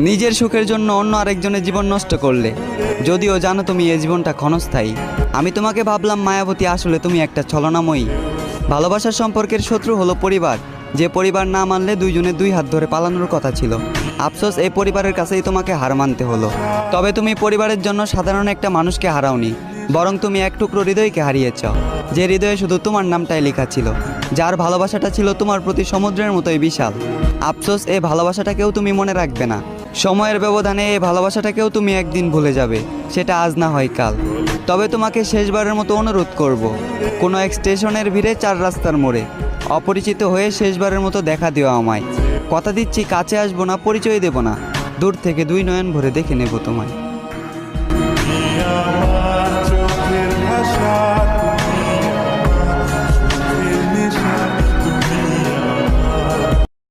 নিজের সুখের জন্য অন্য আরেকজনের জীবন নষ্ট করলে, যদিও জানো তুমি এই জীবনটা ক্ষণস্থায়ী। আমি তোমাকে ভাবলাম মায়াবতী, আসলে তুমি একটা ছলনাময়ী। ভালোবাসার সম্পর্কের শত্রু হলো পরিবার, যে পরিবার না মানলে দুইজনে দুই হাত ধরে পালানোর কথা ছিল। আফসোস, এই পরিবারের কাছেই তোমাকে হার মানতে হলো। তবে তুমি পরিবারের জন্য সাধারণ একটা মানুষকে হারাওনি, বরং তুমি এক টুকরো হৃদয়কে হারিয়েছ, যে হৃদয়ে শুধু তোমার নামটাই লেখা ছিল, যার ভালোবাসাটা ছিল তোমার প্রতি সমুদ্রের মতোই বিশাল। আফসোস, এই ভালোবাসাটাকেও তুমি মনে রাখবে না। সময়ের ব্যবধানে এই ভালোবাসাটাকেও তুমি একদিন ভুলে যাবে, সেটা আজ না হয় কাল। তবে তোমাকে শেষবারের মতো অনুরোধ করব, কোনো এক স্টেশনের ভিড়ে 4 রাস্তার মোড়ে অপরিচিত হয়ে শেষবারের মতো দেখা দিও আমায়। কথা দিচ্ছি, কাছে আসবো না, পরিচয় দেব না, দূর থেকে 2 নয়ন ভরে দেখে নেব তোমায়।